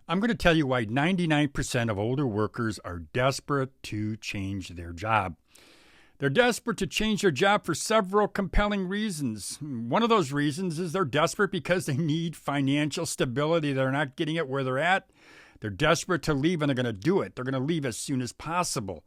I'm going to tell you why 99% of older workers are desperate to change their job. They're desperate to change their job for several compelling reasons. One of those reasons is they're desperate because they need financial stability. They're not getting it where they're at. They're desperate to leave, and they're going to do it. They're going to leave as soon as possible.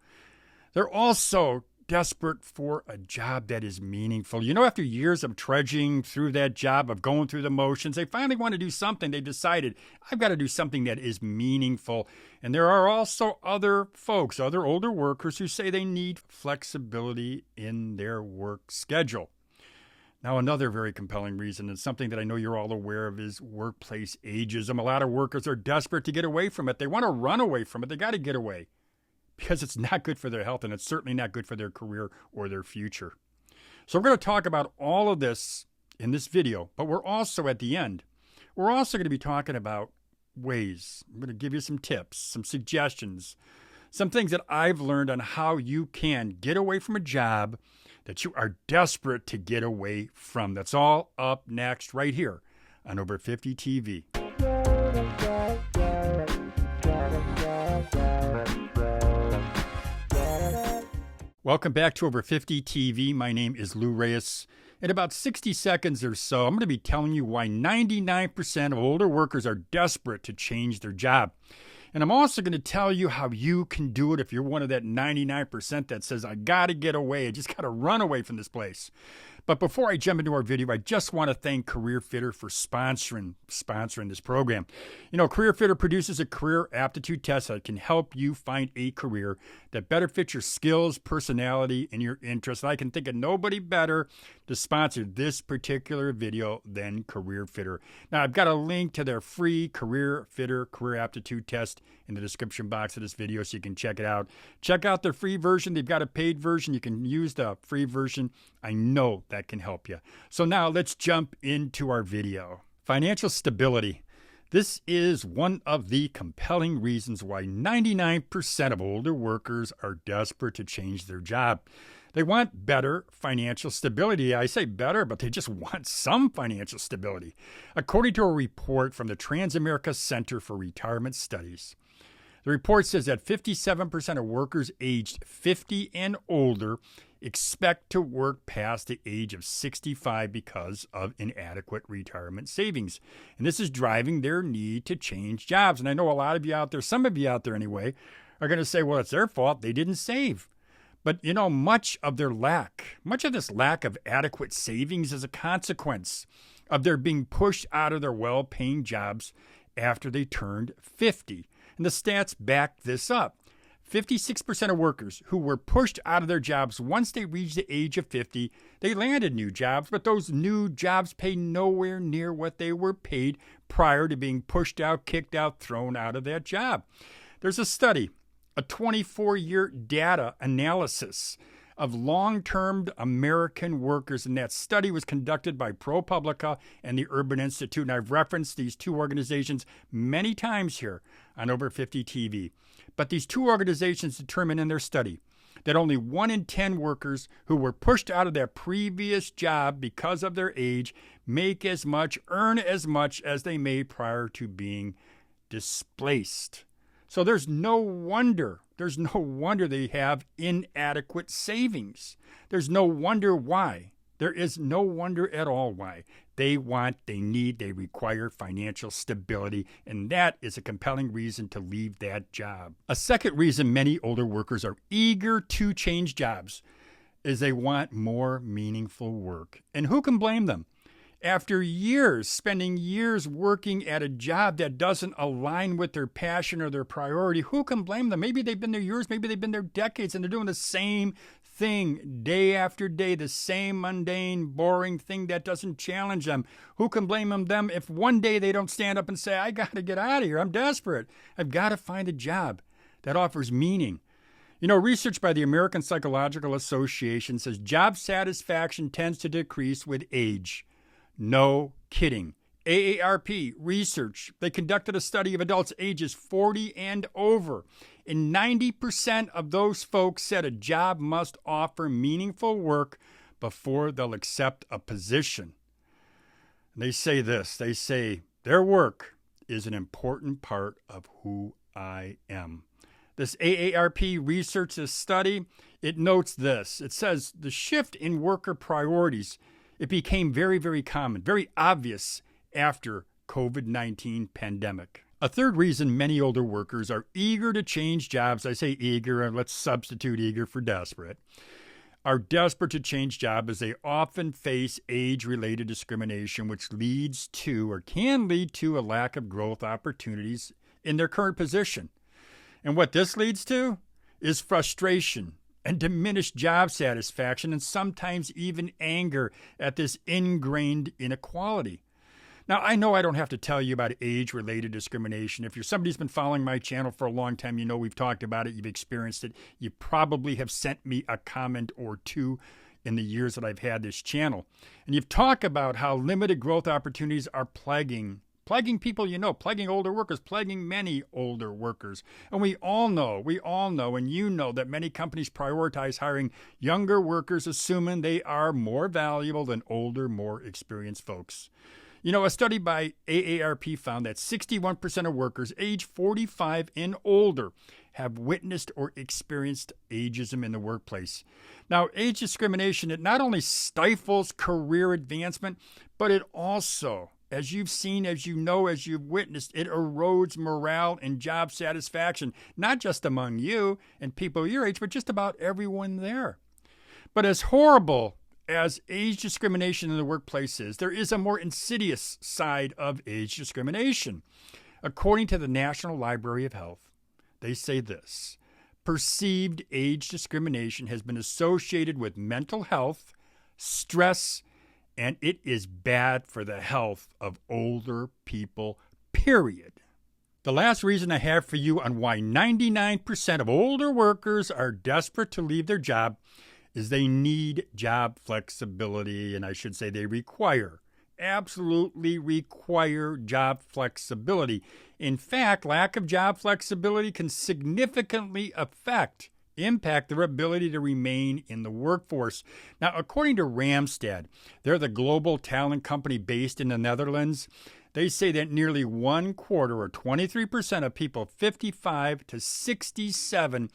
They're also desperate for a job that is meaningful. You know, after years of trudging through that job, of going through the motions, they finally want to do something. They've decided, I've got to do something that is meaningful. And there are also other folks, other older workers who say they need flexibility in their work schedule. Now, another very compelling reason, and something that I know you're all aware of, is workplace ageism. A lot of workers are desperate to get away from it. They want to run away from it. They got to get away, because it's not good for their health, and it's certainly not good for their career or their future. So we're going to talk about all of this in this video, but we're also at the end, we're also going to be talking about ways. I'm going to give you some tips, some suggestions, some things that I've learned on how you can get away from a job that you are desperate to get away from. That's all up next right here on Over 50 TV. Welcome back to Over 50 TV. My name is Lou Reyes. In about 60 seconds or so, I'm going to be telling you why 99% of older workers are desperate to change their job. And I'm also going to tell you how you can do it if you're one of that 99% that says, I got to get away. I just got to run away from this place. But before I jump into our video, I just want to thank CareerFitter for sponsoring this program. You know, CareerFitter produces a career aptitude test that can help you find a career that better fits your skills, personality, and your interests. And I can think of nobody better to sponsor this particular video than CareerFitter. Now, I've got a link to their free CareerFitter career aptitude test in the description box of this video so you can check it out. Check out their free version. They've got a paid version. You can use the free version. I know that can help you. So now let's jump into our video. Financial stability. This is one of the compelling reasons why 99% of older workers are desperate to change their job. They want better financial stability. I say better, but they just want some financial stability. According to a report from the Transamerica Center for Retirement Studies, the report says that 57% of workers aged 50 and older expect to work past the age of 65 because of inadequate retirement savings. And this is driving their need to change jobs. And I know a lot of you out there, some of you out there anyway, are going to say, well, it's their fault. They didn't save. But, you know, much of this lack of adequate savings is a consequence of their being pushed out of their well-paying jobs after they turned 50. And the stats back this up. 56% of workers who were pushed out of their jobs once they reached the age of 50, they landed new jobs, but those new jobs pay nowhere near what they were paid prior to being pushed out, kicked out, thrown out of that job. There's a study, a 24-year data analysis of long-term American workers, and that study was conducted by ProPublica and the Urban Institute, and I've referenced these two organizations many times here on Over 50 TV. But these two organizations determined in their study that only 1 in 10 workers who were pushed out of their previous job because of their age make as much, earn as much as they made prior to being displaced. So there's no wonder they have inadequate savings. There's no wonder why. There is no wonder at all why. They require financial stability, and that is a compelling reason to leave that job. A second reason many older workers are eager to change jobs is they want more meaningful work. And who can blame them? After spending years working at a job that doesn't align with their passion or their priority, who can blame them? Maybe they've been there years, maybe they've been there decades, and they're doing the same thing day after day, the same mundane, boring thing that doesn't challenge them. Who can blame them if one day they don't stand up and say, I got to get out of here, I'm desperate. I've got to find a job that offers meaning. You know, research by the American Psychological Association says job satisfaction tends to decrease with age. No kidding. AARP research, they conducted a study of adults ages 40 and over, and 90% of those folks said a job must offer meaningful work before they'll accept a position. And they say this, they say their work is an important part of who I am. This AARP research, this study, it notes this. It says the shift in worker priorities, it became very, very common, very obvious after COVID-19 pandemic. A third reason many older workers are eager to change jobs, I say eager, and let's substitute eager for desperate, are desperate to change jobs as they often face age-related discrimination, which leads to or can lead to a lack of growth opportunities in their current position. And what this leads to is frustration and diminished job satisfaction and sometimes even anger at this ingrained inequality. Now, I know I don't have to tell you about age-related discrimination. If you're somebody who's been following my channel for a long time, you know we've talked about it, you've experienced it. You probably have sent me a comment or two in the years that I've had this channel. And you've talked about how limited growth opportunities are plaguing people you know, plaguing older workers, plaguing many older workers. And we all know, and you know that many companies prioritize hiring younger workers, assuming they are more valuable than older, more experienced folks. You know, a study by AARP found that 61% of workers age 45 and older have witnessed or experienced ageism in the workplace. Now, age discrimination, it not only stifles career advancement, but it also, as you've seen, as you know, as you've witnessed, it erodes morale and job satisfaction, not just among you and people your age, but just about everyone there. But as horrible as age discrimination in the workplace is, there is a more insidious side of age discrimination. According to the National Library of Health, they say this: perceived age discrimination has been associated with mental health, stress, and it is bad for the health of older people, period. The last reason I have for you on why 99% of older workers are desperate to leave their job is they need job flexibility, and I should say they absolutely require job flexibility. In fact, lack of job flexibility can significantly impact their ability to remain in the workforce. Now, according to Randstad, they're the global talent company based in the Netherlands. They say that nearly 1/4, or 23% of people 55 to 67,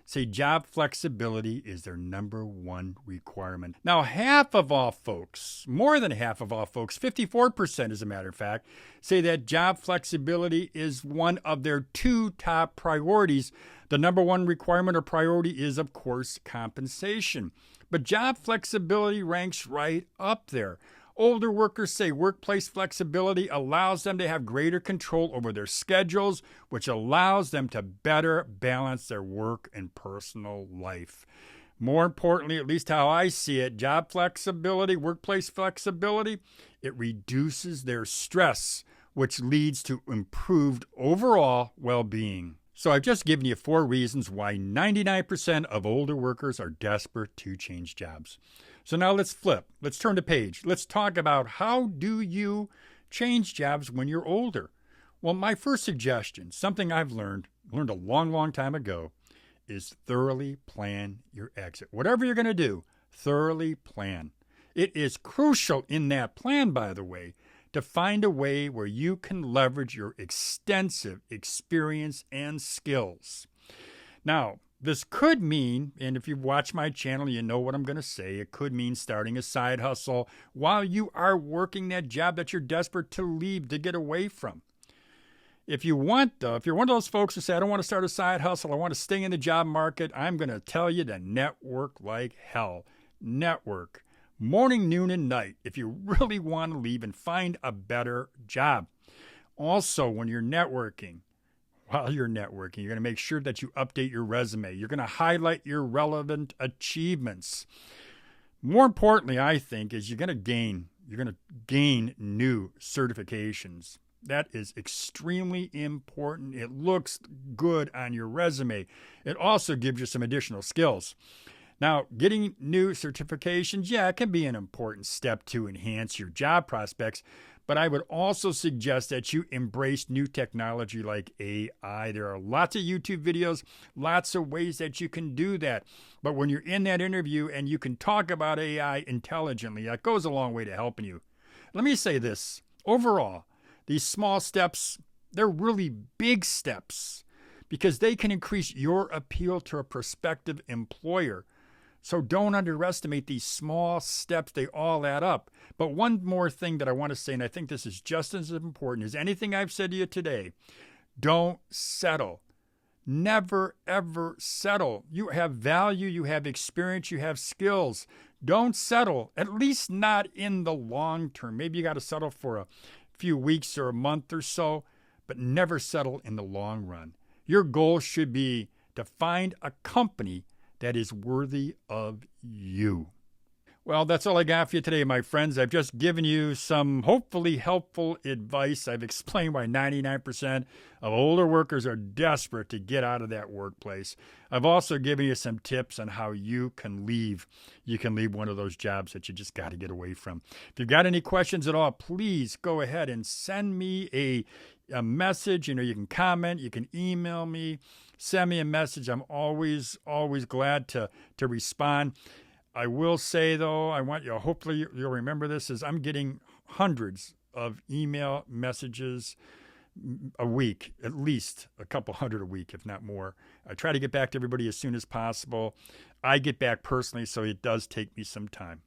say job flexibility is their number one requirement. Now, half of all folks, more than half of all folks, 54% as a matter of fact, say that job flexibility is one of their two top priorities. The number one requirement or priority is, of course, compensation. But job flexibility ranks right up there. Older workers say workplace flexibility allows them to have greater control over their schedules, which allows them to better balance their work and personal life. More importantly, at least how I see it, job flexibility, workplace flexibility, it reduces their stress, which leads to improved overall well-being. So I've just given you 4 reasons why 99% of older workers are desperate to change jobs. So now let's flip. Let's turn the page. Let's talk about how do you change jobs when you're older. Well, my first suggestion, something I've learned a long time ago, is thoroughly plan your exit. Whatever you're going to do, thoroughly plan. It is crucial in that plan, by the way, to find a way where you can leverage your extensive experience and skills. Now, this could mean, and if you've watched my channel, you know what I'm going to say, it could mean starting a side hustle while you are working that job that you're desperate to leave, to get away from. If you want, though, if you're one of those folks who say, I don't want to start a side hustle, I want to stay in the job market, I'm going to tell you to network like hell. Network. Morning, noon, and night if you really want to leave and find a better job. Also, when you're networking, while you're networking, you're going to make sure that you update your resume. You're going to highlight your relevant achievements. More importantly, I think, is you're going to gain new certifications. That is extremely important. It looks good on your resume. It also gives you some additional skills. Now, getting new certifications, it can be an important step to enhance your job prospects, but I would also suggest that you embrace new technology like AI. There are lots of YouTube videos, lots of ways that you can do that. But when you're in that interview and you can talk about AI intelligently, that goes a long way to helping you. Let me say this. Overall, these small steps, They're really big steps because they can increase your appeal to a prospective employer. So don't underestimate these small steps. They all add up. But one more thing that I want to say, and I think this is just as important as anything I've said to you today, don't settle. Never, ever settle. You have value, you have experience, you have skills. Don't settle, at least not in the long term. Maybe you got to settle for a few weeks or a month or so, but never settle in the long run. Your goal should be to find a company that is worthy of you. Well, that's all I got for you today, my friends. I've just given you some hopefully helpful advice. I've explained why 99% of older workers are desperate to get out of that workplace. I've also given you some tips on how you can leave. You can leave one of those jobs that you just got to get away from. If you've got any questions at all, please go ahead and send me a message. You can comment, you can email me, send me a message. I'm always glad to respond. I will say, though, hopefully you'll remember this, is I'm getting hundreds of email messages a week, at least a couple hundred a week, if not more. I try to get back to everybody as soon as possible. I get back personally, so it does take me some time.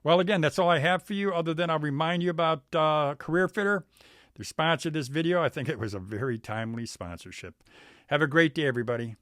Well, again, that's all I have for you, other than I'll remind you about Career Fitter. They sponsored this video. I think it was a very timely sponsorship. Have a great day, everybody.